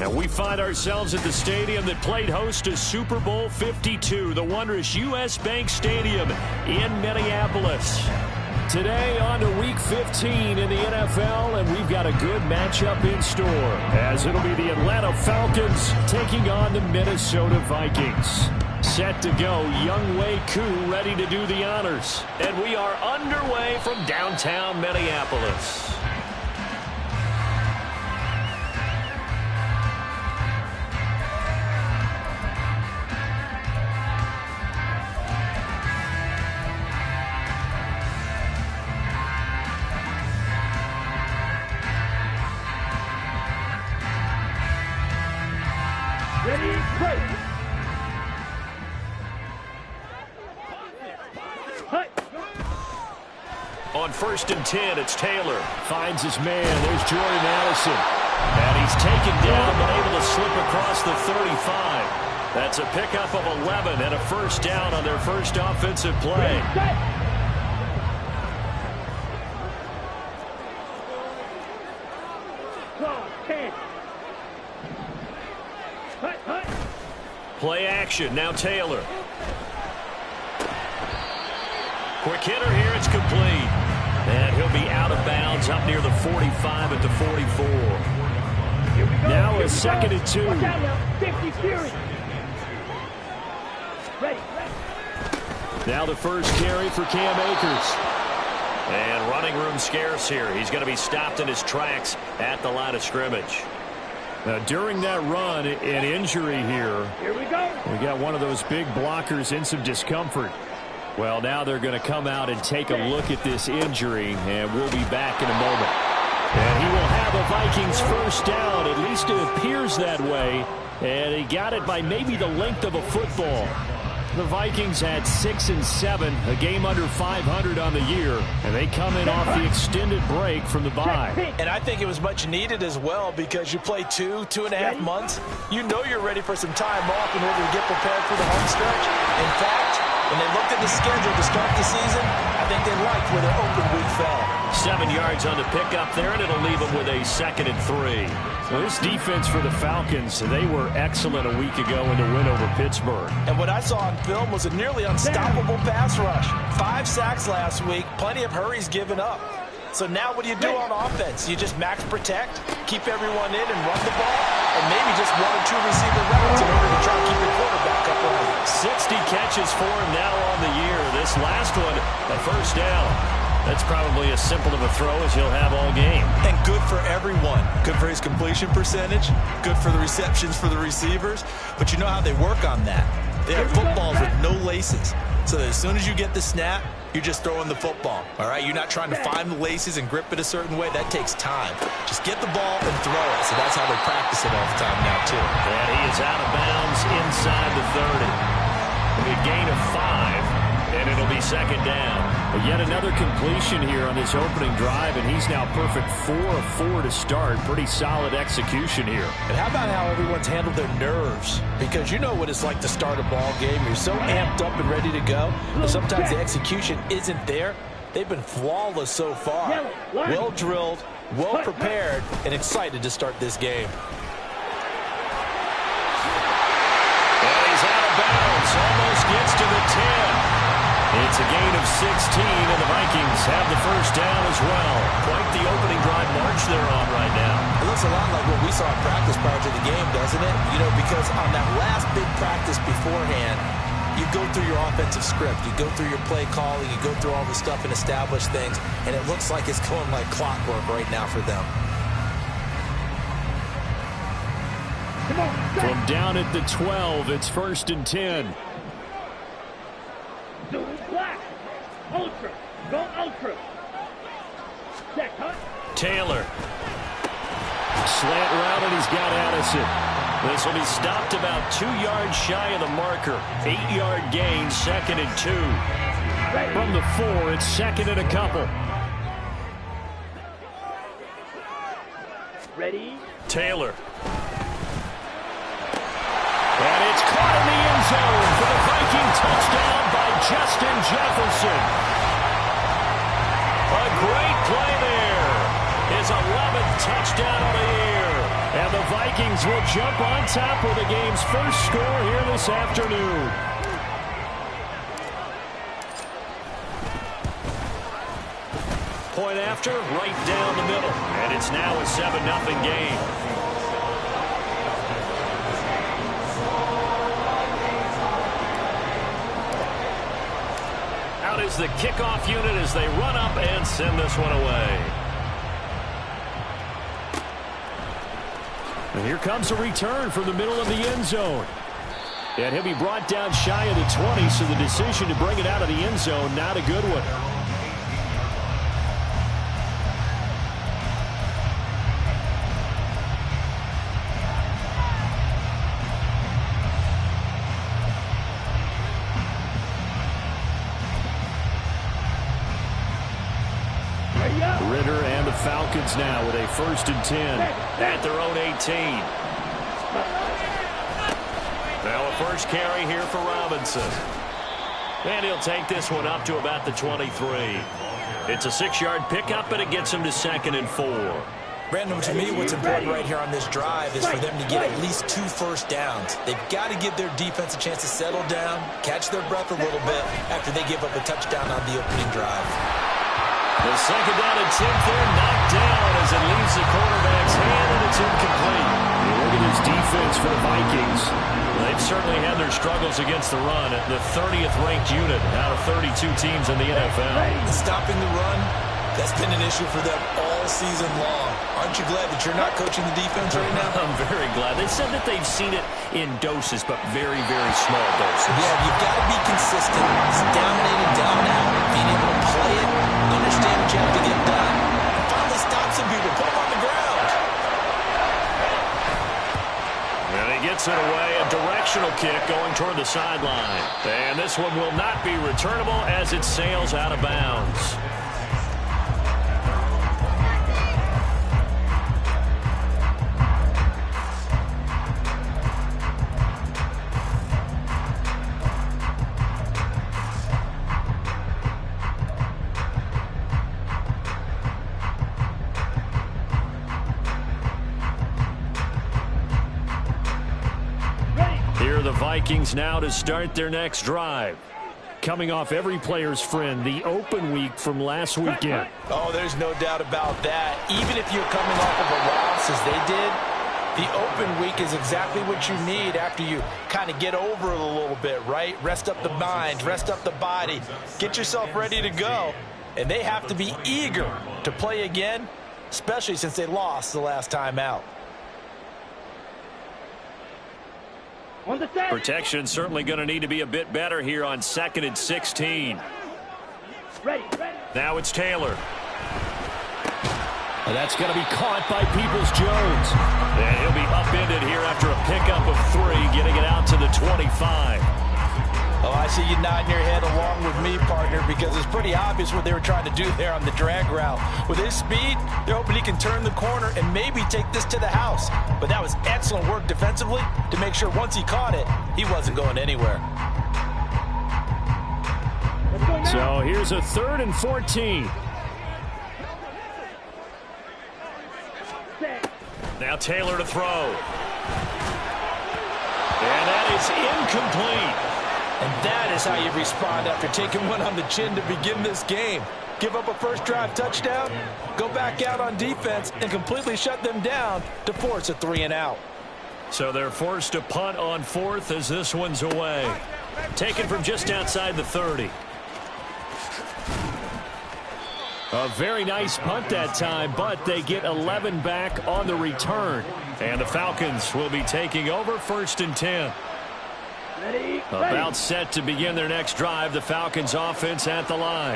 And we find ourselves at the stadium that played host to Super Bowl 52, the wondrous U.S. Bank Stadium in Minneapolis. Today on to Week 15 in the NFL, and we've got a good matchup in store, as it'll be the Atlanta Falcons taking on the Minnesota Vikings. Set to go, Young Wei Koo ready to do the honors. And we are underway from downtown Minneapolis. Ready, play. On 1st and 10, it's Taylor. Finds his man. There's Jordan Addison. And he's taken down, but able to slip across the 35. That's a pickup of 11 and a first down on their first offensive play. Play action, now Taylor. Quick hitter here, it's complete. And he'll be out of bounds up near the 45 at the 44. Now a 2nd and 2. Watch out now, 50 Fury. Ready. Now the first carry for Cam Akers. And running room scarce here. He's going to be stopped in his tracks at the line of scrimmage. Now, during that run, an injury here. Here we go. We got one of those big blockers in some discomfort. Well, now they're going to come out and take a look at this injury, and we'll be back in a moment. And he will have a Vikings first down. At least it appears that way. And he got it by maybe the length of a football. The Vikings had 6 and 7, a game under 500 on the year, and they come in off the extended break from the bye. And I think it was much needed as well, because you play 2.5 months. You know you're ready for some time off in order to get prepared for the home stretch. In fact, when they looked at the schedule to start the season, I think they liked where their open week fell. 7 yards on the pickup there, and it'll leave them with a 2nd and 3. Well, this defense for the Falcons, they were excellent a week ago in the win over Pittsburgh. And what I saw on film was a nearly unstoppable pass rush. 5 sacks last week, plenty of hurries given up. So now what do you do on offense? You just max protect, keep everyone in and run the ball, and maybe just 1 or 2 receiver routes in order to try to keep your quarterback up on it. 60 catches for him now on the year. This last one, a first down. That's probably as simple of a throw as he'll have all game. And good for everyone. Good for his completion percentage. Good for the receptions for the receivers. But you know how they work on that. They have footballs with no laces. So that as soon as you get the snap, you're just throwing the football. All right? You're not trying to find the laces and grip it a certain way. That takes time. Just get the ball and throw it. So that's how they practice it all the time now, too. And he is out of bounds inside the 30. A gain of 5, and it'll be 2nd down. But yet another completion here on this opening drive, and he's now perfect 4 of 4 to start. Pretty solid execution here. And how about how everyone's handled their nerves? Because you know what it's like to start a ball game. You're so amped up and ready to go, and sometimes the execution isn't there. They've been flawless so far. Well drilled, well prepared, and excited to start this game. Almost gets to the 10. It's a gain of 16, and the Vikings have the first down as well. Quite the opening drive march they're on right now. It looks a lot like what we saw in practice prior to the game, doesn't it? You know, because on that last big practice beforehand, you go through your offensive script. You go through your play calling. You go through all the stuff and establish things, and it looks like it's going like clockwork right now for them. From down at the 12, it's 1st and 10. Black. Ultra. Go ultra. Check, huh? Taylor. Slant route, and he's got Addison. This will be stopped about 2 yards shy of the marker. 8-yard gain, 2nd and 2. From the 4, it's 2nd and a couple. Ready? Taylor. And it's caught in the end zone for the Viking touchdown by Justin Jefferson. A great play there. His 11th touchdown of the year. And And the Vikings will jump on top with the game's first score here this afternoon. Point after, right down the middle. And it's now a 7-0 game. Out is the kickoff unit as they run up and send this one away. And here comes a return from the middle of the end zone. And he'll be brought down shy of the 20, so the decision to bring it out of the end zone, not a good one. Falcons now with a 1st and 10 at their own 18. Now a first carry here for Robinson. And he'll take this one up to about the 23. It's a 6-yard pickup, and it gets him to 2nd and 4. Brandon, to me, what's important right here on this drive is for them to get at least 2 first downs. They've got to give their defense a chance to settle down, catch their breath a little bit after they give up a touchdown on the opening drive. The 2nd down attempt there knocked down as it leaves the quarterback's hand, and it's incomplete. Look at this defense for the Vikings. They've certainly had their struggles against the run at the 30th ranked unit out of 32 teams in the NFL. Stopping the run, that's been an issue for them all season long. Aren't you glad that you're not coaching the defense right now? I'm very glad. They said that they've seen it in doses, but very, very small doses. Yeah, you've got to be consistent. It's dominating down and out, being able to play it, understand what you have to get done, and finally stop some people, put them on the ground. And he gets it away, a directional kick going toward the sideline. And this one will not be returnable as it sails out of bounds. Vikings now to start their next drive. Coming off every player's friend, the open week from last weekend. Oh, there's no doubt about that. Even if you're coming off of a loss as they did, the open week is exactly what you need after you kind of get over it a little bit, right? Rest up the mind, rest up the body, get yourself ready to go. And they have to be eager to play again, especially since they lost the last time out. Protection certainly going to need to be a bit better here on 2nd and 16. Now it's Taylor. And that's going to be caught by Peoples-Jones. And he'll be upended here after a pickup of 3, getting it out to the 25. Oh, I see you nodding your head along with me, partner, because it's pretty obvious what they were trying to do there on the drag route. With his speed, they're hoping he can turn the corner and maybe take this to the house. But that was excellent work defensively to make sure once he caught it, he wasn't going anywhere. So here's a 3rd and 14. Now Taylor to throw. And that is incomplete. And that is how you respond after taking one on the chin to begin this game. Give up a first drive touchdown, go back out on defense, and completely shut them down to force a 3-and-out. So they're forced to punt on 4th as this one's away. Taken from just outside the 30. A very nice punt that time, but they get 11 back on the return. And the Falcons will be taking over 1st and 10. About set to begin their next drive, the Falcons offense at the line.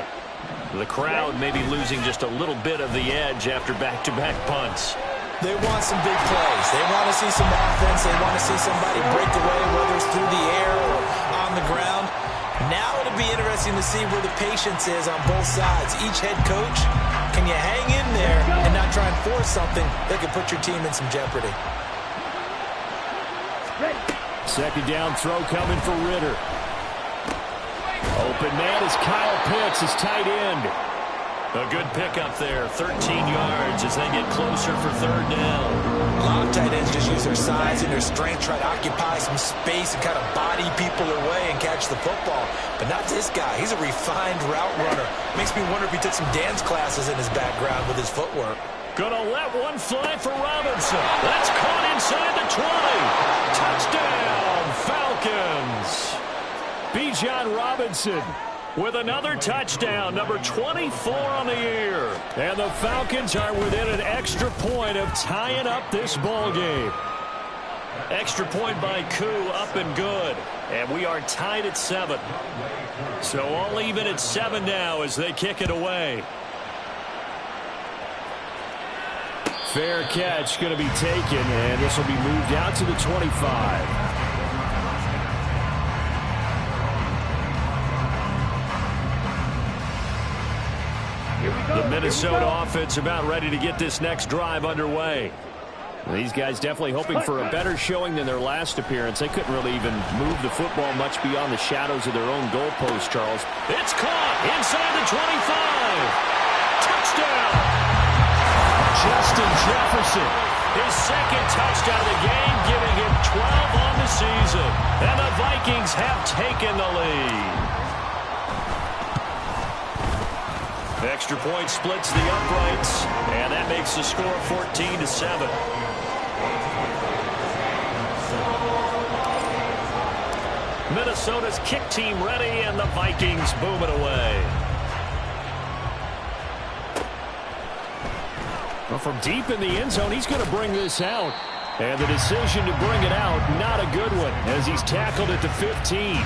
The crowd may be losing just a little bit of the edge after back-to-back punts. They want some big plays. They want to see some offense. They want to see somebody break away, whether it's through the air or on the ground. Now it'll be interesting to see where the patience is on both sides. Each head coach, can you hang in there and not try and force something that could put your team in some jeopardy? 2nd down throw coming for Ritter. Open man is Kyle Pitts, his tight end. A good pickup there, 13 yards as they get closer for third down. A lot of tight ends just use their size and their strength, try to occupy some space and kind of body people away and catch the football. But not this guy. He's a refined route runner. Makes me wonder if he took some dance classes in his background with his footwork. Gonna let one fly for Robinson. That's caught inside the 20. Touchdown, Falcons. Bijan Robinson with another touchdown, number 24 on the year. And the Falcons are within an extra point of tying up this ball game. Extra point by Koo, up and good. And we are tied at 7. So all even at 7 now as they kick it away. Fair catch going to be taken, and this will be moved out to the 25. The Minnesota offense about ready to get this next drive underway. These guys definitely hoping for a better showing than their last appearance. They couldn't really even move the football much beyond the shadows of their own goalpost, Charles. It's caught inside the 25. Touchdown! Justin Jefferson, his second touchdown of the game, giving him 12 on the season. And the Vikings have taken the lead. Extra point splits the uprights, and that makes the score 14-7. Minnesota's kick team ready, and the Vikings boom it away. Well, from deep in the end zone, he's going to bring this out. And the decision to bring it out, not a good one, as he's tackled at the 15.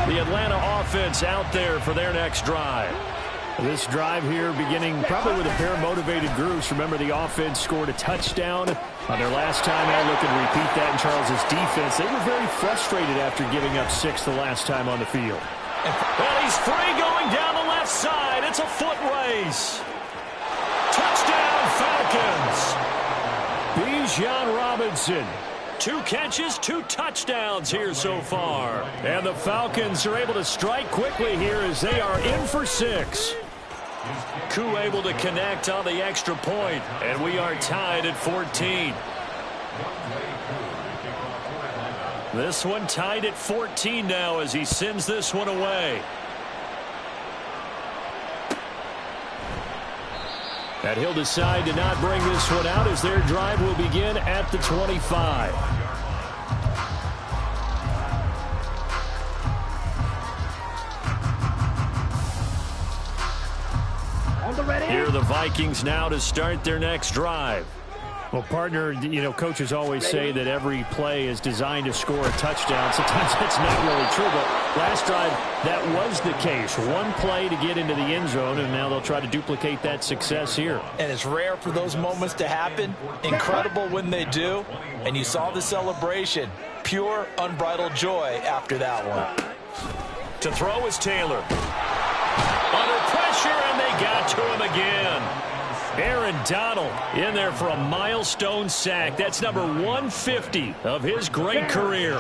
The Atlanta offense out there for their next drive. This drive here beginning probably with a pair of motivated groups. Remember, the offense scored a touchdown on their last time out. Looking to repeat that in Charles's defense. They were very frustrated after giving up 6 the last time on the field. And he's free going down the left side. It's a foot race. Touchdown, Falcons. Bijan Robinson. 2 catches, 2 touchdowns here so far. And the Falcons are able to strike quickly here as they are in for 6. Koo able to connect on the extra point, and we are tied at 14. This one tied at 14 now as he sends this one away. And he'll decide to not bring this one out as their drive will begin at the 25. On the ready. Here are the Vikings now to start their next drive. Well, partner, you know, coaches always say that every play is designed to score a touchdown. Sometimes that's not really true, but last drive, that was the case. One play to get into the end zone, and now they'll try to duplicate that success here. And it's rare for those moments to happen. Incredible when they do. And you saw the celebration. Pure, unbridled joy after that one. To throw is Taylor. Under pressure, and they got to him again. Aaron Donald in there for a milestone sack. That's number 150 of his great career.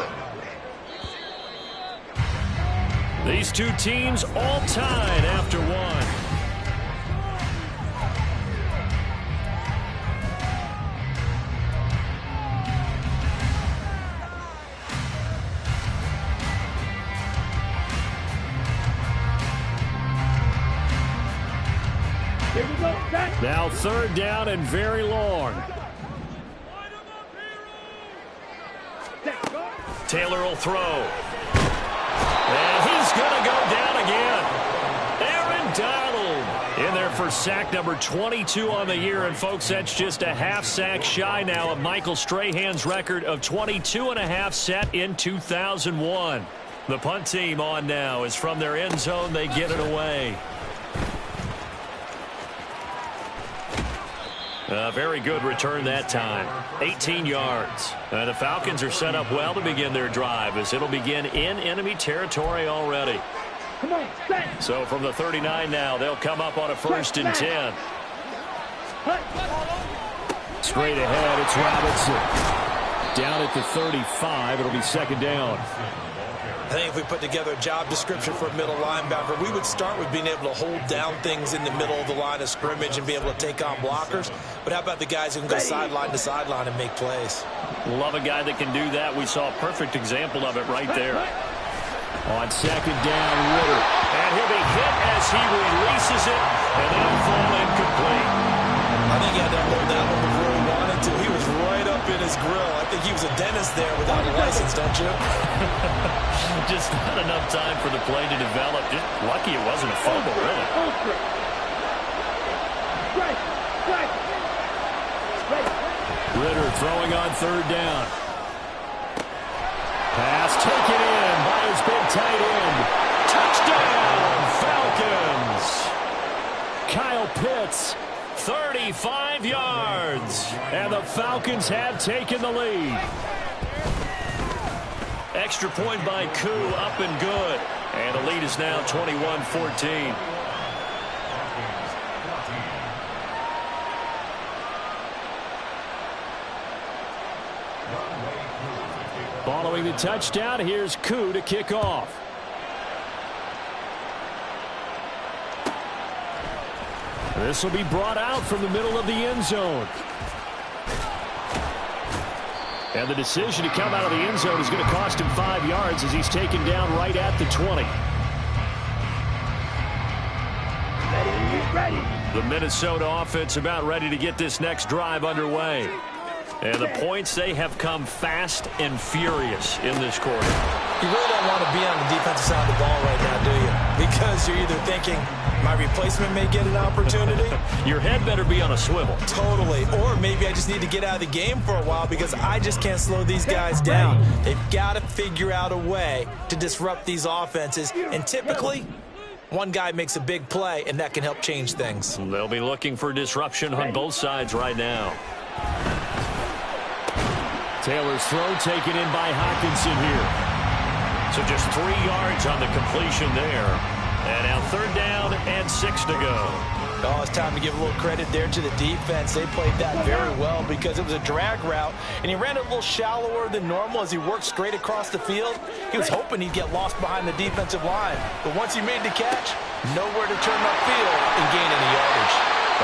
These two teams all tied after one. Now 3rd down and very long. Taylor will throw. And he's going to go down again. Aaron Donald in there for sack number 22 on the year. And, folks, that's just a half sack shy now of Michael Strahan's record of 22.5 set in 2001. The punt team on now is from their end zone. They get it away. A very good return that time. 18 yards. The Falcons are set up well to begin their drive as it'll begin in enemy territory already. Come on, so from the 39 now, they'll come up on a 1st and 10. Straight ahead, it's Robinson. Down at the 35, it'll be 2nd down. I think if we put together a job description for a middle linebacker, we would start with being able to hold down things in the middle of the line of scrimmage and be able to take on blockers. But how about the guys who can go sideline to sideline and make plays? Love a guy that can do that. We saw a perfect example of it right there. On second down, Ritter. And he'll be hit as he releases it, and that'll fall incomplete. I think he had to hold that one before he wanted to. He was right up in his grill. I think he was a dentist there without a license, don't you? Just not enough time for the play to develop. Just lucky it wasn't a fumble, really. Ritter throwing on third down. Pass taken in by his big tight end. Touchdown, Falcons! Kyle Pitts, 35 yards. And the Falcons have taken the lead. Extra point by Koo, up and good. And the lead is now 21-14. Following the touchdown, here's Koo to kick off. This will be brought out from the middle of the end zone. And the decision to come out of the end zone is going to cost him 5 yards as he's taken down right at the 20. The Minnesota offense about ready to get this next drive underway. And the points, they have come fast and furious in this quarter. You really don't want to be on the defensive side of the ball right now, do you? Because you're either thinking, my replacement may get an opportunity. Your head better be on a swivel. Totally. Or maybe I just need to get out of the game for a while because I just can't slow these guys down. They've got to figure out a way to disrupt these offenses. And typically, one guy makes a big play, and that can help change things. They'll be looking for disruption on both sides right now. Taylor's throw taken in by Hockenson here. So just 3 yards on the completion there. And now third down and 6 to go. Oh, it's time to give a little credit there to the defense. They played that very well because it was a drag route, and he ran it a little shallower than normal as he worked straight across the field. He was hoping he'd get lost behind the defensive line. But once he made the catch, nowhere to turn upfield and gain any yardage.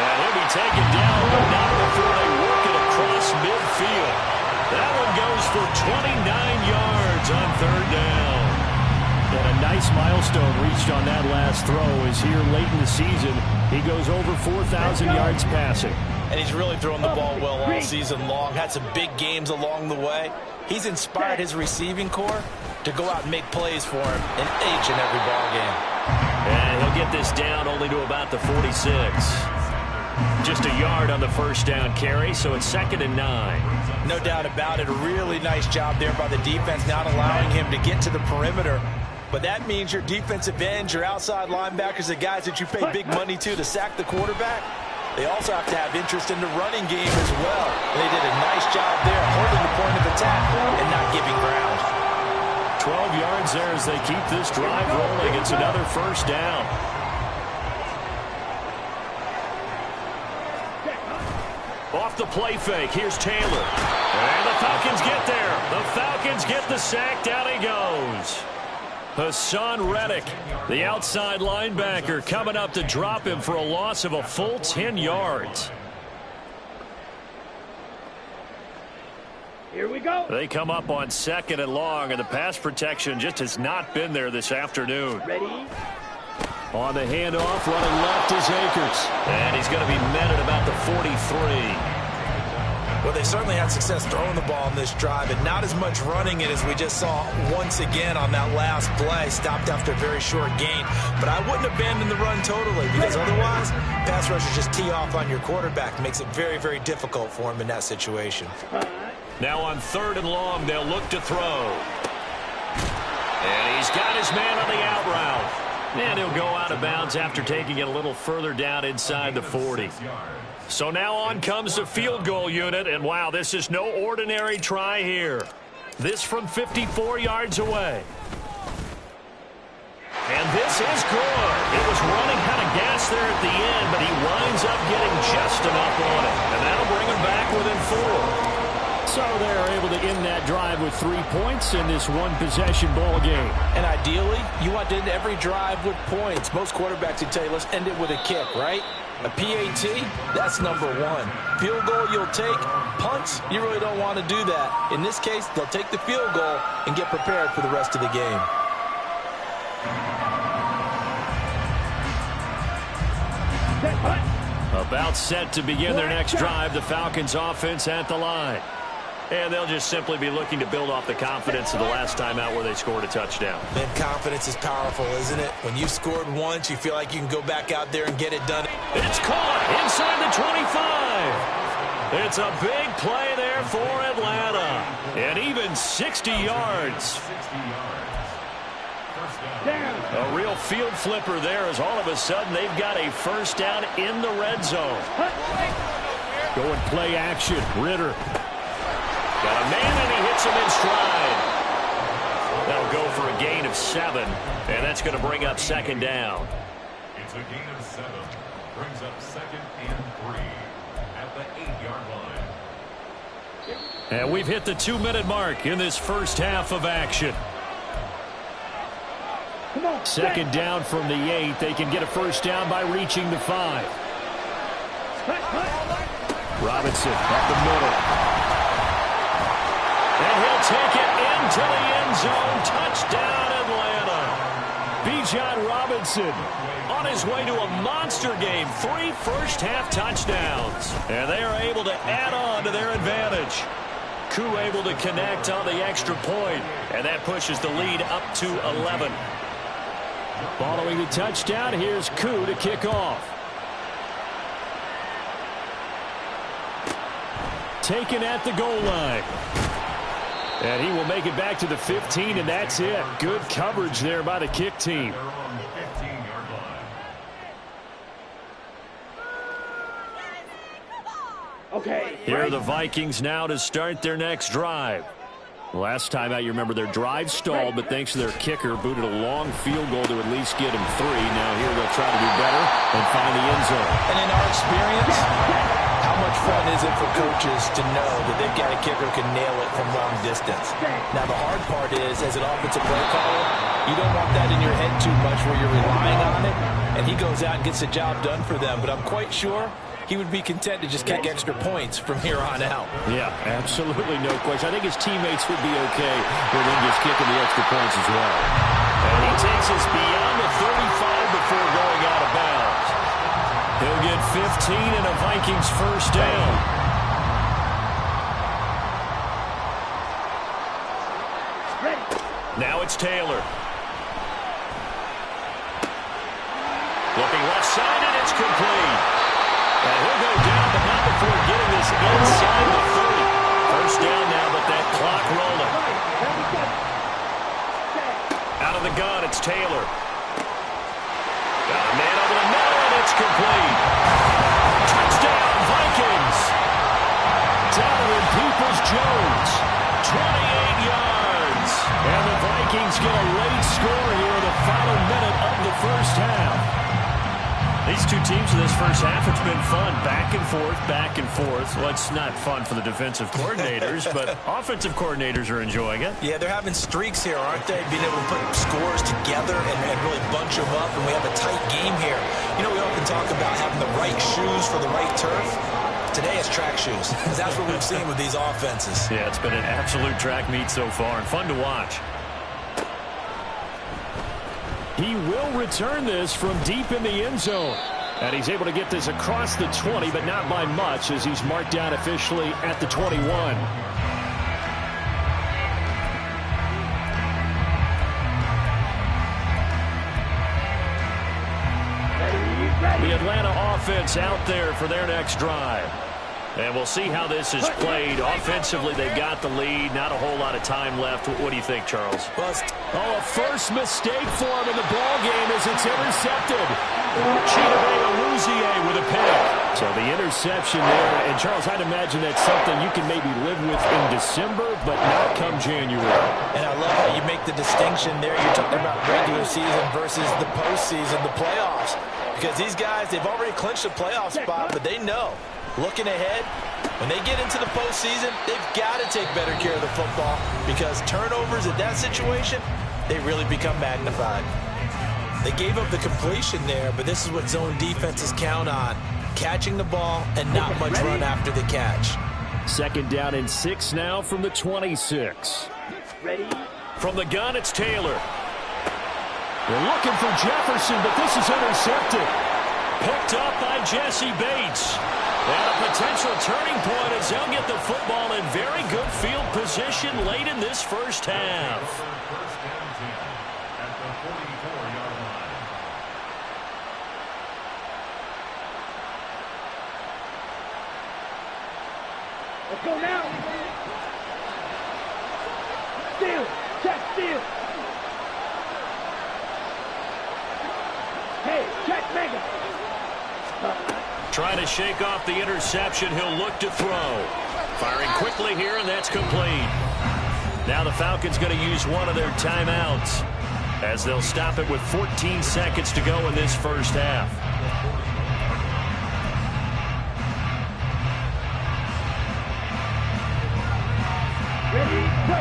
And he'll be taken down, but not before they work it across midfield. That one goes for 29 yards on third down. And a nice milestone reached on that last throw as here late in the season, he goes over 4,000 yards passing. And he's really thrown the ball well all season long. Had some big games along the way. He's inspired his receiving corps to go out and make plays for him in each and every ball game. And he'll get this down only to about the 46. Just a yard on the first down carry, so it's 2nd and 9. No doubt about it. A really nice job there by the defense, not allowing him to get to the perimeter. But that means your defensive ends, your outside linebackers, the guys that you pay big money to sack the quarterback, they also have to have interest in the running game as well. And they did a nice job there holding the point of attack and not giving ground. 12 yards there as they keep this drive rolling. It's another first down. Off the play fake, here's Taylor. And the Falcons get there. The Falcons get the sack. Down he goes. Hassan Reddick, the outside linebacker, coming up to drop him for a loss of a full 10 yards. Here we go. They come up on 2nd and long, and the pass protection just has not been there this afternoon. Ready? On the handoff, running left is Akers. And he's going to be met at about the 43. Well, they certainly had success throwing the ball in this drive, and not as much running it as we just saw once again on that last play. Stopped after a very short gain. But I wouldn't abandon the run totally, because otherwise, pass rushers just tee off on your quarterback. It makes it very, very difficult for him in that situation. Now on 3rd and long, they'll look to throw. And he's got his man on the out route. And he'll go out of bounds after taking it a little further down inside the 40. So now on comes the field goal unit, and wow, this is no ordinary try here. This from 54 yards away. And this is good. It was running out of gas there at the end, but he winds up getting just enough on it. And that'll bring him back within 4. So they're able to to end that drive with 3 points in this one-possession ball game. And ideally, you want to end every drive with points. Most quarterbacks would tell you, let's end it with a kick, right? A PAT, that's number one. Field goal you'll take. Punts, you really don't want to do that. In this case, they'll take the field goal and get prepared for the rest of the game. About set to begin their next drive, the Falcons offense at the line. And they'll just simply be looking to build off the confidence of the last time out where they scored a touchdown. Man, confidence is powerful, isn't it? When you've scored once, you feel like you can go back out there and get it done. It's caught inside the 25. It's a big play there for Atlanta. And even 60 yards. A real field flipper there as all of a sudden they've got a first down in the red zone. Going play action. Ritter. Got a man and he hits him in stride. That'll go for a gain of 7. And that's going to bring up second down. It's a gain of 7. Brings up 2nd and 3 at the 8-yard line. And we've hit the 2-minute mark in this first half of action. Second down from the 8. They can get a first down by reaching the 5. Robinson up the middle. And he'll take it into the end zone. Touchdown, Atlanta. Bijan Robinson on his way to a monster game. 3 first-half touchdowns. And they are able to add on to their advantage. Koo able to connect on the extra point. And that pushes the lead up to 11. Following the touchdown, here's Koo to kick off. Taken at the goal line. And he will make it back to the 15, and that's it. Good coverage there by the kick team. They're on the 15-yard line. Okay. Here are the Vikings now to start their next drive. Last time out, you remember their drive stalled, but thanks to their kicker, booted a long field goal to at least get him 3. Now here they'll try to do better and find the end zone. And in our experience, how much fun is it for coaches to know that they've got a kicker who can nail it from long distance? Now, the hard part is, as an offensive play caller, you don't want that in your head too much where you're relying on it, and he goes out and gets the job done for them. But I'm quite sure he would be content to just kick extra points from here on out. Yeah, absolutely no question. I think his teammates would be okay with him just kicking the extra points as well. And he takes us beyond the 35 before going out of bounds. He'll get 15 and a Vikings first down. Now it's Taylor. Looking left side, and it's complete. And he'll go down, but not before getting this inside the 30. First down now, but that clock rolling. Out of the gun, it's Taylor. Got a man over the middle, and it's complete. Touchdown, Vikings. Donovan Peoples-Jones, 28 yards. And the Vikings get a late score here in the final minute of the first half. These two teams in this first half, it's been fun. Back and forth, back and forth. Well, it's not fun for the defensive coordinators, but offensive coordinators are enjoying it. Yeah, they're having streaks here, aren't they? Being able to put scores together and really bunch them up, and we have a tight game here. You know, we often talk about having the right shoes for the right turf. Today it's track shoes. That's what we've seen with these offenses. Yeah, it's been an absolute track meet so far, and fun to watch. He will return this from deep in the end zone. And he's able to get this across the 20, but not by much, as he's marked down officially at the 21. The Atlanta offense out there for their next drive. And we'll see how this is played. Offensively, they've got the lead. Not a whole lot of time left. What do you think, Charles? Oh, a first mistake for him in the ball game as it's intercepted. Chidobe with a pick. So the interception there. And, Charles, I'd imagine that's something you can maybe live with in December, but not come January. And I love how you make the distinction there. You're talking about regular season versus the postseason, the playoffs. Because these guys, they've already clinched a playoff spot, but they know Looking ahead, when they get into the postseason, they've got to take better care of the football because turnovers in that situation, they really become magnified. They gave up the completion there, but this is what zone defenses count on. Catching the ball and not much run after the catch. 2nd down and 6 now from the 26. Ready? From the gun, it's Taylor. They're looking for Jefferson, but this is intercepted. Picked up by Jesse Bates. And a potential turning point as they'll get the football in very good field position late in this first half. First down 10 at the 44-yard line. Let's go now. Steal. Check steal. Hey, check mega. Trying to shake off the interception. He'll look to throw. Firing quickly here, and that's complete. Now the Falcons going to use one of their timeouts as they'll stop it with 14 seconds to go in this first half.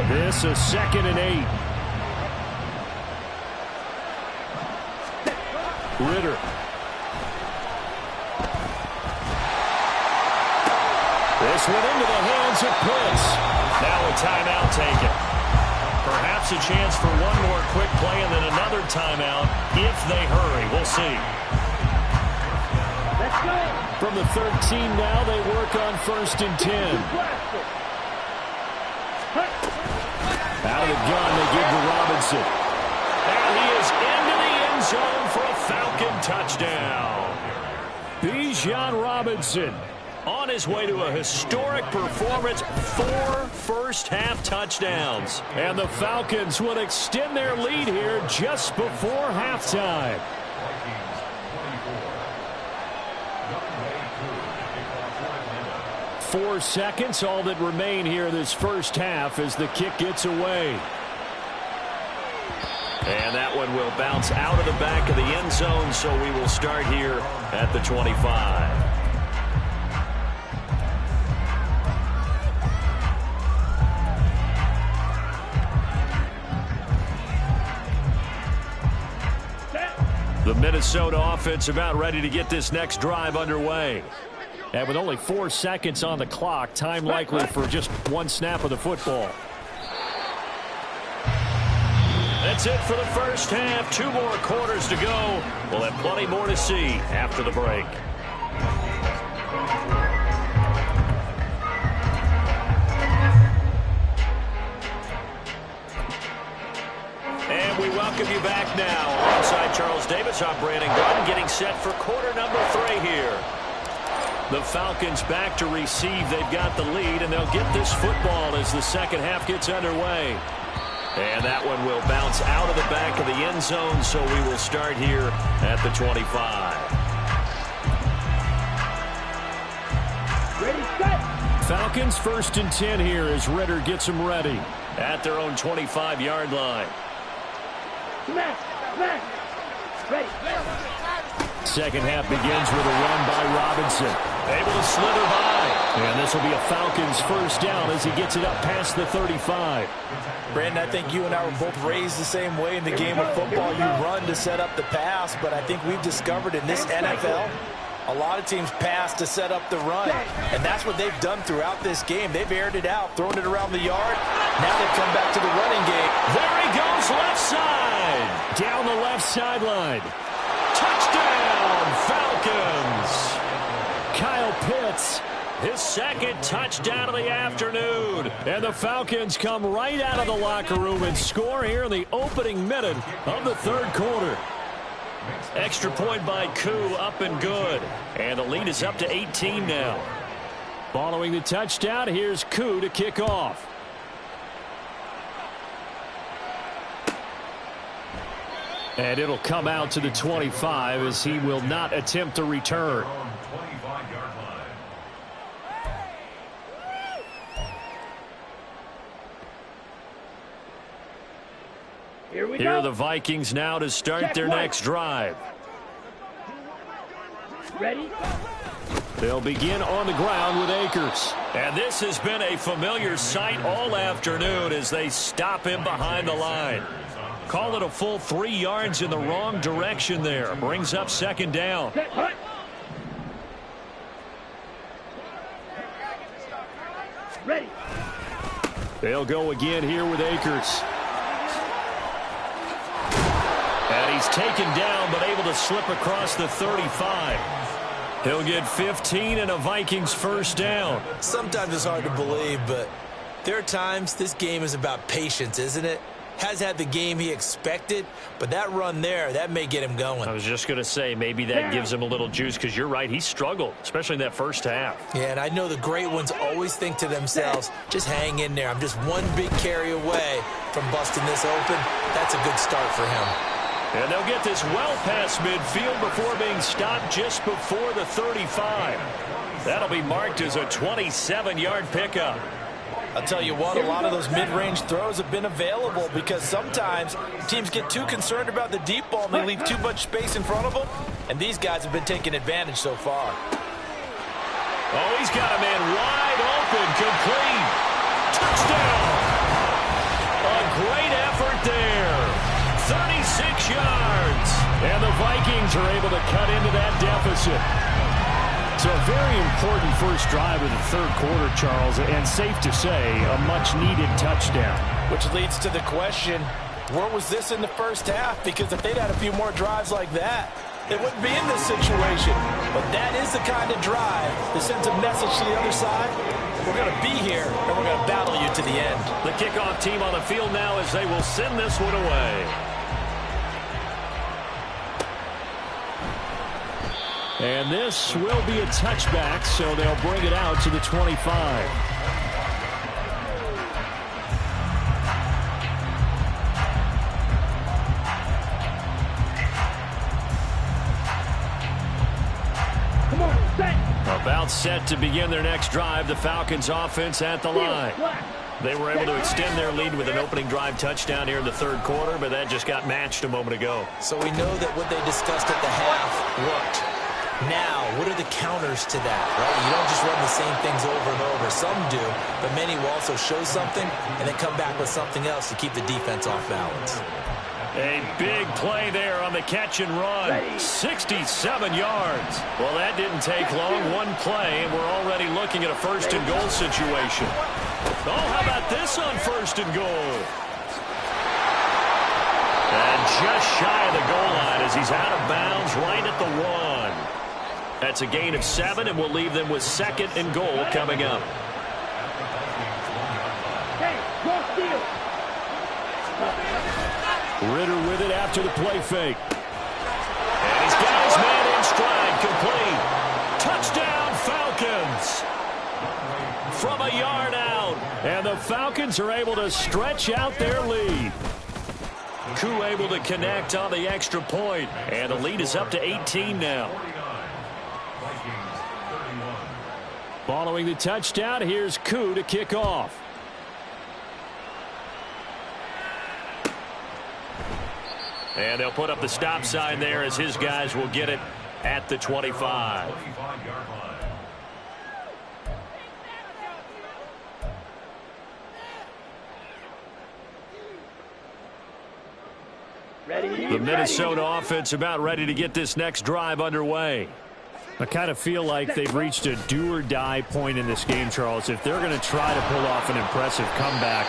This is 2nd and 8. Ritter. This went into the hands of Pitts. Now a timeout taken. Perhaps a chance for one more quick play and then another timeout if they hurry. We'll see. Let's go. From the 13 now, they work on 1st and 10. Out of the gun, they give to Robinson. And he is into the end zone for a Falcon touchdown. Bijan Robinson on his way to a historic performance, 4 first-half touchdowns. And the Falcons would extend their lead here just before halftime. 4 seconds, all that remain here this first half as the kick gets away. And that one will bounce out of the back of the end zone, so we will start here at the 25. The Minnesota offense about ready to get this next drive underway. And with only 4 seconds on the clock, time likely for just one snap of the football. That's it for the first half. 2 more quarters to go. We'll have plenty more to see after the break. And we welcome you back now. Alongside Charles Davis, I'm Brandon Gunn, getting set for quarter number 3 here. The Falcons back to receive. They've got the lead, and they'll get this football as the second half gets underway. And that one will bounce out of the back of the end zone, so we will start here at the 25. Ready, set. Falcons 1st and 10 here as Ritter gets them ready at their own 25-yard line. Smash, smash. Ready. Second half begins with a run by Robinson. Able to slither by. And this will be a Falcons first down as he gets it up past the 35. Brandon, I think you and I were both raised the same way in the game of football. You run to set up the pass, but I think we've discovered in this NFL, a lot of teams pass to set up the run, and that's what they've done throughout this game. They've aired it out, thrown it around the yard. Now they've come back to the running game. There he goes, left side. Down the left sideline. Touchdown, Falcons. Kyle Pitts, his second touchdown of the afternoon. And the Falcons come right out of the locker room and score here in the opening minute of the third quarter. Extra point by Koo, up and good. And the lead is up to 18 now. Following the touchdown, here's Koo to kick off. And it'll come out to the 25 as he will not attempt to return. Here we Here go. are the Vikings now to start their next drive. Ready? They'll begin on the ground with Akers. And this has been a familiar sight all afternoon as they stop him behind the line. Call it a full 3 yards in the wrong direction there. Brings up second down. Ready. They'll go again here with Akers. And he's taken down but able to slip across the 35. He'll get 15 and a Vikings first down. Sometimes it's hard to believe, but there are times this game is about patience, isn't it? Has had the game he expected, but that run there, that may get him going. I was just going to say, maybe that gives him a little juice, because you're right, he struggled, especially in that first half. Yeah, and I know the great ones always think to themselves, just hang in there. I'm just one big carry away from busting this open. That's a good start for him. And they'll get this well past midfield before being stopped just before the 35. That'll be marked as a 27-yard pickup. I'll tell you what, a lot of those mid-range throws have been available because sometimes teams get too concerned about the deep ball and they leave too much space in front of them, and these guys have been taking advantage so far. Oh, he's got a man wide open, complete. Touchdown! A great effort there. 36 yards. And the Vikings are able to cut into that deficit. So a very important first drive of the third quarter, Charles, and safe to say, a much-needed touchdown. Which leads to the question, where was this in the first half? Because if they'd had a few more drives like that, they wouldn't be in this situation. But that is the kind of drive that sends a message to the other side. We're going to be here, and we're going to battle you to the end. The kickoff team on the field now as they will send this one away. And this will be a touchback, so they'll bring it out to the 25. Come on, set. About set to begin their next drive, the Falcons offense at the line. They were able to extend their lead with an opening drive touchdown here in the third quarter, but that just got matched a moment ago. So we know that what they discussed at the half worked. Now, what are the counters to that, right? You don't just run the same things over and over. Some do, but many will also show something and then come back with something else to keep the defense off balance. A big play there on the catch and run. 67 yards. Well, that didn't take long. One play, and we're already looking at a first and goal situation. Oh, how about this on first and goal? And just shy of the goal line as he's out of bounds right at the 1. That's a gain of 7, and we'll leave them with second and goal coming up. Ritter with it after the play fake. And he's got his man in stride, complete. Touchdown, Falcons. From a yard out. And the Falcons are able to stretch out their lead. Koo able to connect on the extra point. And the lead is up to 18 now. Following the touchdown, here's Koo to kick off. And they'll put up the stop sign there as his guys will get it at the 25. The Minnesota offense about ready to get this next drive underway. I kind of feel like they've reached a do-or-die point in this game, Charles. If they're going to try to pull off an impressive comeback,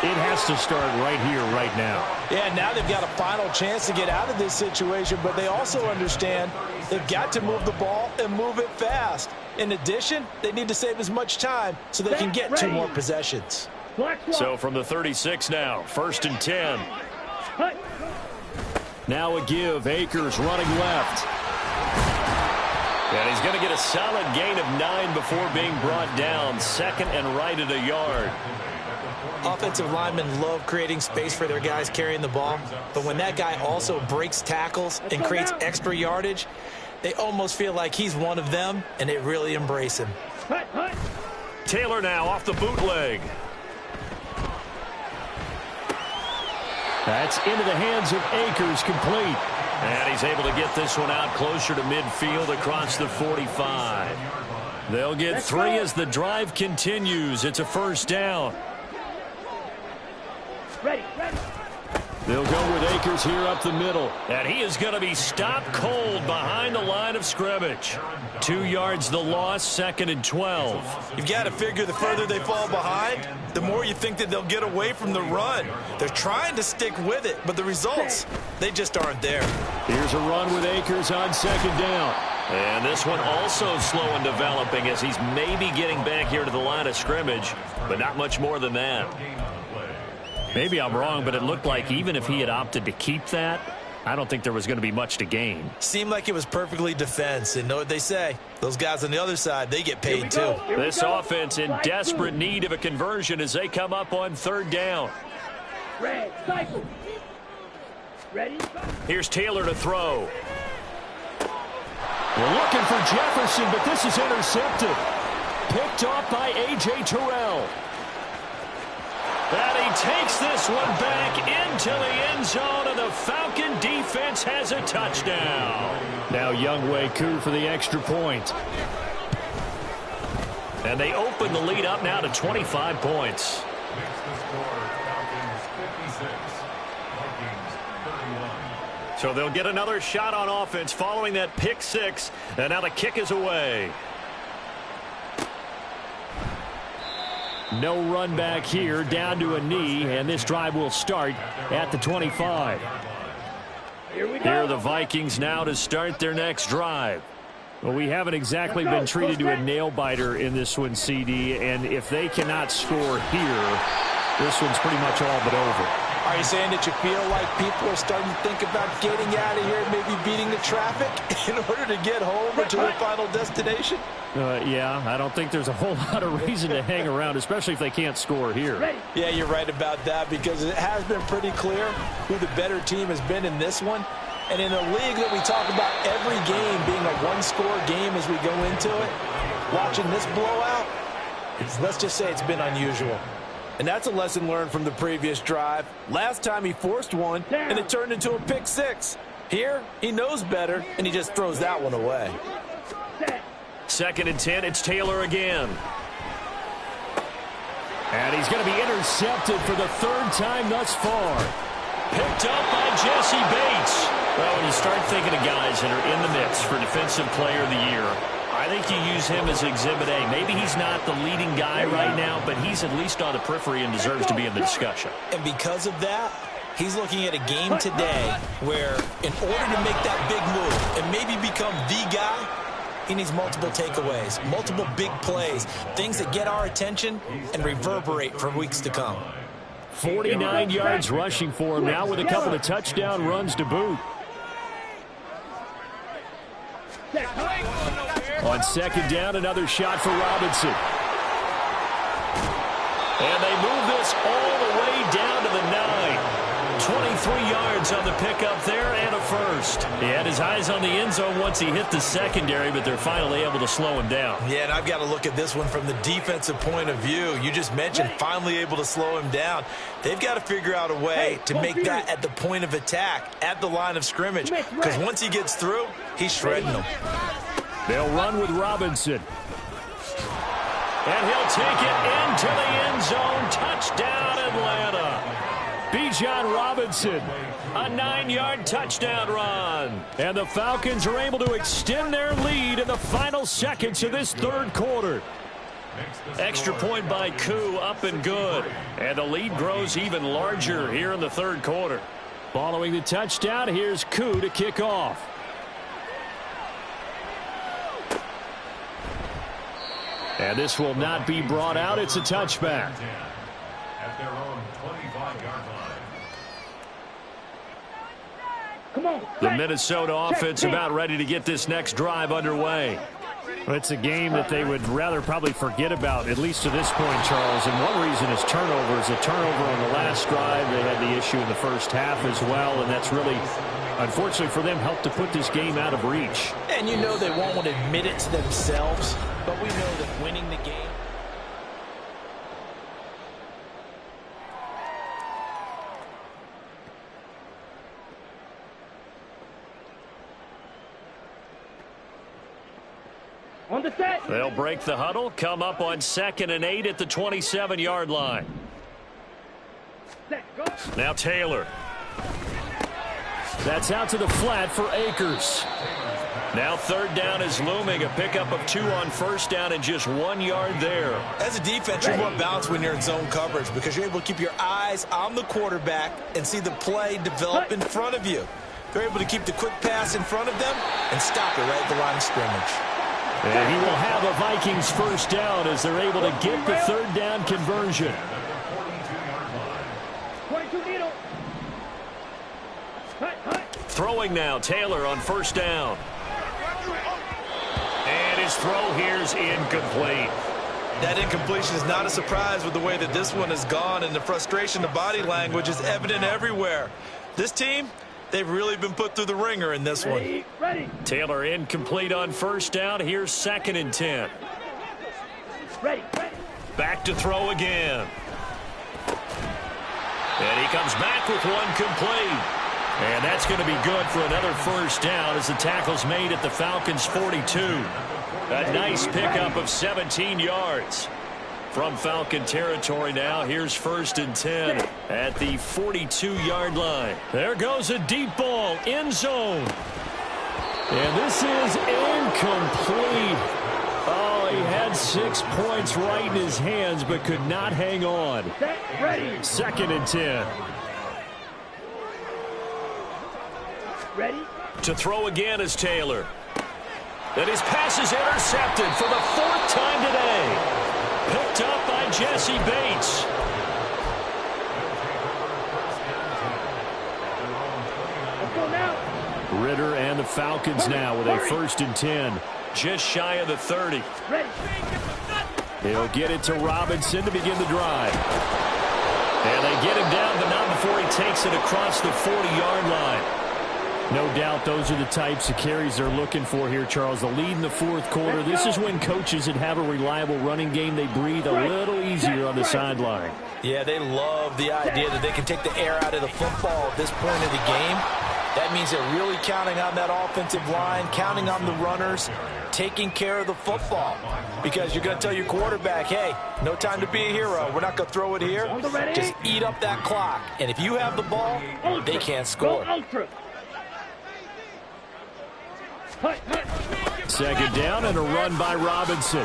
it has to start right here, right now. Yeah, now they've got a final chance to get out of this situation, but they also understand they've got to move the ball and move it fast. In addition, they need to save as much time so they can get 2 more possessions. So from the 36 now, first and 10. Now a give, Akers running left. And he's going to get a solid gain of 9 before being brought down. Second and right at a yard. Offensive linemen love creating space for their guys carrying the ball, but when that guy also breaks tackles and creates extra yardage, they almost feel like he's one of them, and they really embrace him. Taylor now off the bootleg. That's into the hands of Akers, complete. And he's able to get this one out closer to midfield across the 45. They'll get 3 as the drive continues. It's a first down. Ready. They'll go with Akers here up the middle. And he is going to be stopped cold behind the line of scrimmage. 2 yards the loss, 2nd and 12. You've got to figure the further they fall behind, the more you think that they'll get away from the run. They're trying to stick with it, but the results, they just aren't there. Here's a run with Akers on 2nd down. And this one also slow in developing as he's maybe getting back here to the line of scrimmage, but not much more than that. Maybe I'm wrong, but it looked like even if he had opted to keep that, I don't think there was going to be much to gain. Seemed like it was perfectly defense, and know what they say. Those guys on the other side, they get paid too. This offense in desperate need of a conversion as they come up on 3rd down. Red, cycle. Ready? Here's Taylor to throw. We're looking for Jefferson, but this is intercepted. Picked off by A.J. Terrell. And he takes this one back into the end zone, and the Falcon defense has a touchdown. Now Younghoe Koo for the extra point. And they open the lead up now to 25 points. Makes the score Falcons 56, Vikings 31. So they'll get another shot on offense following that pick 6, and now the kick is away. No run back here, down to a knee, and this drive will start at the 25. Here we go. Here are the Vikings now to start their next drive. Well, we haven't exactly been treated to a nail-biter in this one, CD, and if they cannot score here, this one's pretty much all but over. Are you saying that you feel like people are starting to think about getting out of here and maybe beating the traffic in order to get home or to their final destination? Yeah, I don't think there's a whole lot of reason to hang around, especially if they can't score here. Yeah, you're right about that because it has been pretty clear who the better team has been in this one. And in a league that we talk about every game being a one-score game as we go into it, watching this blowout, let's just say it's been unusual. And that's a lesson learned from the previous drive. Last time he forced one, and it turned into a pick 6. Here, he knows better, and he just throws that one away. 2nd and 10, it's Taylor again. And he's going to be intercepted for the 3rd time thus far. Picked up by Jesse Bates. Well, when you start thinking of guys that are in the mix for Defensive Player of the Year, I think you use him as Exhibit A. Maybe he's not the leading guy right now, but he's at least on the periphery and deserves to be in the discussion. And because of that, he's looking at a game today where in order to make that big move and maybe become the guy, he needs multiple takeaways, multiple big plays, things that get our attention and reverberate for weeks to come. 49 yards rushing for him now with a couple of touchdown runs to boot. On 2nd down, another shot for Robinson. And they move this all the way down to the 9. 23 yards on the pickup there and a first. He had his eyes on the end zone once he hit the secondary, but they're finally able to slow him down. Yeah, and I've got to look at this one from the defensive point of view. You just mentioned finally able to slow him down. They've got to figure out a way to make that at the point of attack, at the line of scrimmage, because once he gets through, he's shredding them. They'll run with Robinson. And he'll take it into the end zone. Touchdown, Atlanta. Bijan Robinson, a 9-yard touchdown run. And the Falcons are able to extend their lead in the final seconds of this 3rd quarter. Extra point by Koo, up and good. And the lead grows even larger here in the 3rd quarter. Following the touchdown, here's Koo to kick off. And this will not be brought out. It's a touchback. At their own 25-yard line. Come on. The Minnesota offense about ready to get this next drive underway. Well, it's a game that they would rather probably forget about, at least to this point, Charles. And one reason is turnovers. A turnover on the last drive. They had the issue in the first half as well, and that's really, unfortunately for them, helped to put this game out of reach. And you know they won't admit it to themselves, but we know that winning the game. On the set. They'll break the huddle, come up on 2nd and 8 at the 27-yard line. Set, go. Now Taylor. That's out to the flat for Akers. Now 3rd down is looming. A pickup of 2 on 1st down and just 1 yard there. As a defense, you're more balanced when you're in zone coverage because you're able to keep your eyes on the quarterback and see the play develop in front of you. They're able to keep the quick pass in front of them and stop it right at the line of scrimmage. And he will have a Vikings 1st down as they're able to get the 3rd down conversion. 22 needle. Throwing now, Taylor on 1st down. And his throw here's incomplete. That incompletion is not a surprise with the way that this one has gone, and the frustration, the body language is evident everywhere. This team, they've really been put through the ringer in this one. Ready. Taylor incomplete on 1st down. Here's 2nd and 10. Ready. Back to throw again. And he comes back with one complete. And that's going to be good for another 1st down as the tackle's made at the Falcons' 42. A nice pickup of 17 yards. From Falcon territory now, here's 1st and 10 at the 42-yard line. There goes a deep ball, end zone. And this is incomplete. Oh, he had 6 points right in his hands but could not hang on. Ready. 2nd and 10. Ready. To throw again is Taylor. And his pass is intercepted for the 4th time today. Picked up by Jesse Bates. Let's go now. Ritter and the Falcons now with a 1st and 10. Just shy of the 30. Ready. He'll get it to Robinson to begin the drive. And they get him down, but not before he takes it across the 40-yard line. No doubt those are the types of carries they're looking for here, Charles. The lead in the 4th quarter. This is when coaches that have a reliable running game, they breathe a little easier on the sideline. Yeah, they love the idea that they can take the air out of the football at this point of the game. That means they're really counting on that offensive line, counting on the runners, taking care of the football. Because you're going to tell your quarterback, hey, no time to be a hero. We're not going to throw it here. Just eat up that clock. And if you have the ball, they can't score. 2nd down and a run by Robinson.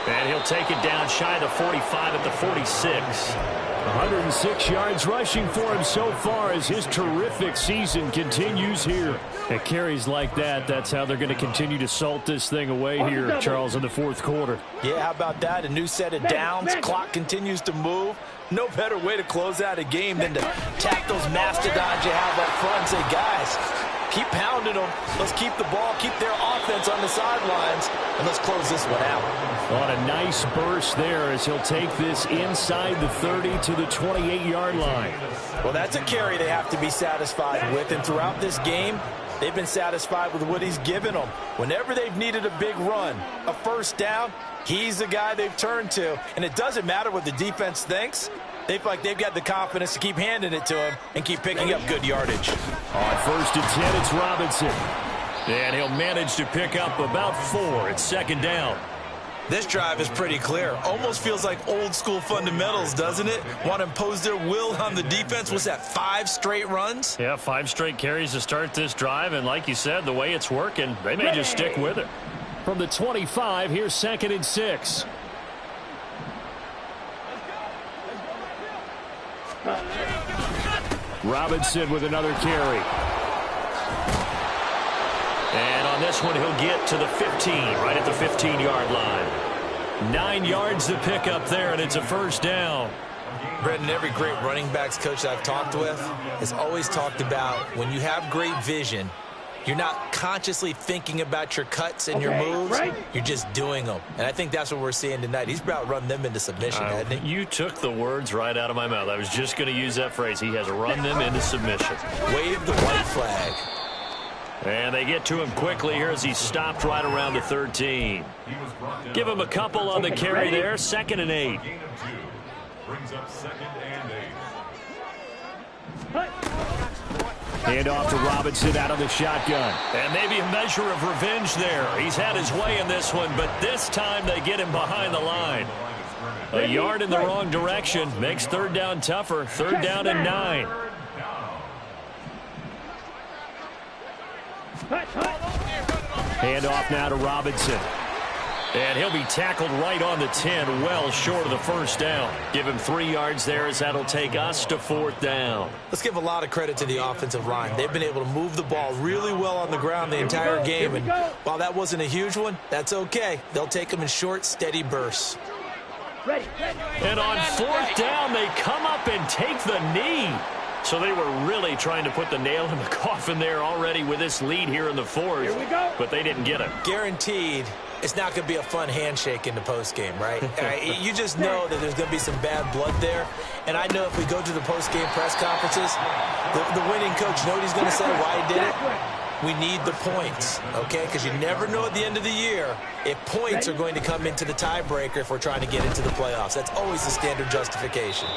And he'll take it down shy of the 45 at the 46. 106 yards rushing for him so far as his terrific season continues here. At carries like that, that's how they're going to continue to salt this thing away here, Charles, in the 4th quarter. Yeah, how about that? A new set of downs. Clock continues to move. No better way to close out a game than to tap those mastodons you have up front and say, guys, keep pounding them. Let's keep the ball, keep their offense on the sidelines, and let's close this one out. On a nice burst there as he'll take this inside the 30 to the 28-yard line. Well, that's a carry they have to be satisfied with, and throughout this game, they've been satisfied with what he's given them. Whenever they've needed a big run, a 1st down, he's the guy they've turned to. And it doesn't matter what the defense thinks. They feel like they've got the confidence to keep handing it to him and keep picking up good yardage. On 1st and 10, it's Robinson. And he'll manage to pick up about 4 at 2nd down. This drive is pretty clear. Almost feels like old school fundamentals, doesn't it? Want to impose their will on the defense. Was that 5 straight runs? Yeah, 5 straight carries to start this drive. And like you said, the way it's working, they may just stick with it. From the 25, here's 2nd and 6. Robinson with another carry. And on this one, he'll get to the 15, right at the 15-yard line. 9 yards to pick up there, and it's a 1st down. Brendan, every great running backs coach that I've talked with has always talked about when you have great vision, you're not consciously thinking about your cuts and your moves. You're just doing them. And I think that's what we're seeing tonight. He's about run them into submission, hasn't he? You took the words right out of my mouth. I was just going to use that phrase. He has run them into submission. Wave the white flag. And they get to him quickly here as he stopped right around the 13. Give him a couple on the carry there. 2nd and 8. Gain of 2. Brings up 2nd and 8. Hand off to Robinson out of the shotgun. And maybe a measure of revenge there. He's had his way in this one, but this time they get him behind the line. A yard in the wrong direction makes third down tougher. Third down and 9. Hand off now to Robinson. And he'll be tackled right on the 10, well short of the first down. Give him 3 yards there as that'll take us to fourth down. Let's give a lot of credit to the offensive line. They've been able to move the ball really well on the ground the entire game. And while that wasn't a huge one, that's okay. They'll take them in short, steady bursts. And on fourth down, they come up and take the knee. So they were really trying to put the nail in the coffin there already with this lead here in the fourth. But they didn't get it. Guaranteed. It's not going to be a fun handshake in the postgame, right? You just know that there's going to be some bad blood there. And I know if we go to the postgame press conferences, the winning coach, you know what he's going to say, why he did it? We need the points, okay? Because you never know at the end of the year if points are going to come into the tiebreaker if we're trying to get into the playoffs. That's always the standard justification.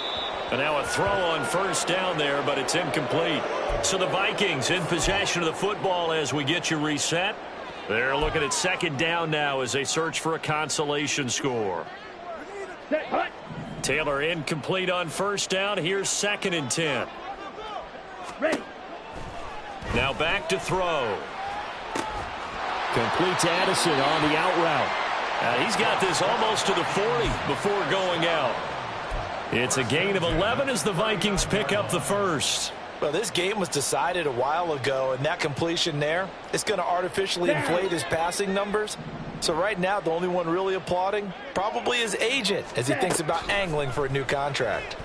And now a throw on first down there, but it's incomplete. So the Vikings in possession of the football as we get you reset. They're looking at second down now as they search for a consolation score. Taylor incomplete on first down. Here's second and 10. Now back to throw. Complete to Addison on the out route. He's got this almost to the 40 before going out. It's a gain of 11 as the Vikings pick up the first. Well, this game was decided a while ago, and that completion there, it's going to artificially inflate his passing numbers. So right now, the only one really applauding probably his agent as he thinks about angling for a new contract.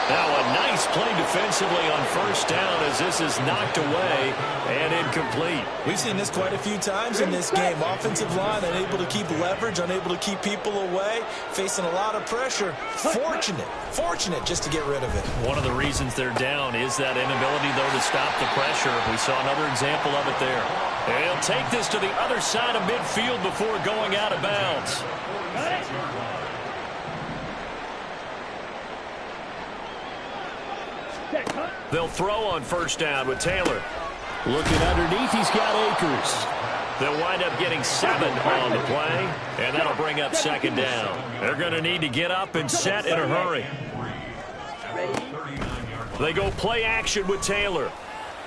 Now a nice play defensively on first down as this is knocked away and incomplete. We've seen this quite a few times in this game. Offensive line unable to keep leverage, unable to keep people away, facing a lot of pressure. Fortunate just to get rid of it. One of the reasons they're down is that inability, though, to stop the pressure. We saw another example of it there. And he'll take this to the other side of midfield before going out of bounds. They'll throw on first down with Taylor. Looking underneath, he's got Akers. They'll wind up getting 7 on the play, and that'll bring up second down. They're going to need to get up and set in a hurry. They go play action with Taylor.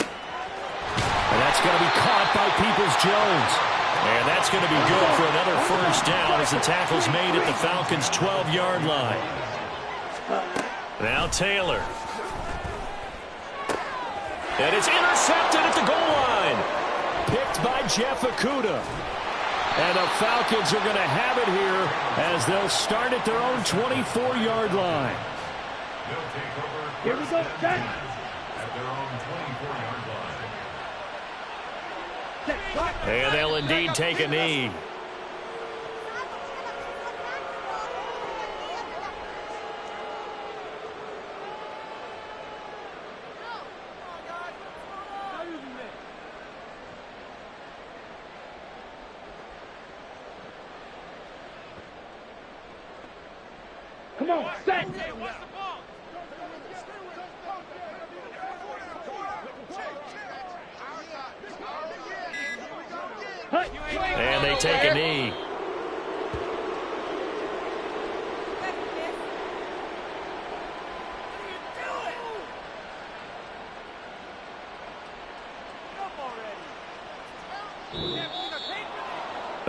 And that's going to be caught by Peoples-Jones. And that's going to be good for another first down as the tackle's made at the Falcons' 12-yard line. Now Taylor. And it's intercepted at the goal line. Picked by Jeff Okudah. And the Falcons are going to have it here as they'll start at their own 24-yard line. Here we go, set. At their own 24-yard line. And they'll indeed take a knee. Come on, set. And they take a knee.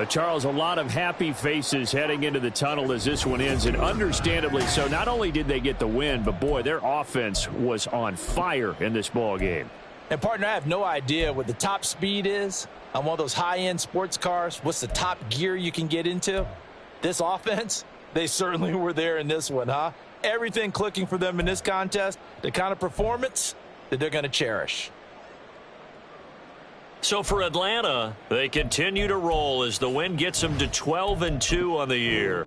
Charles, a lot of happy faces heading into the tunnel as this one ends, and understandably so. Not only did they get the win, but, boy, their offense was on fire in this ball game. And, partner, I have no idea what the top speed is on one of those high-end sports cars. What's the top gear you can get into? This offense, they certainly were there in this one, huh? Everything clicking for them in this contest, the kind of performance that they're going to cherish. So for Atlanta, they continue to roll as the win gets them to 12-2 on the year.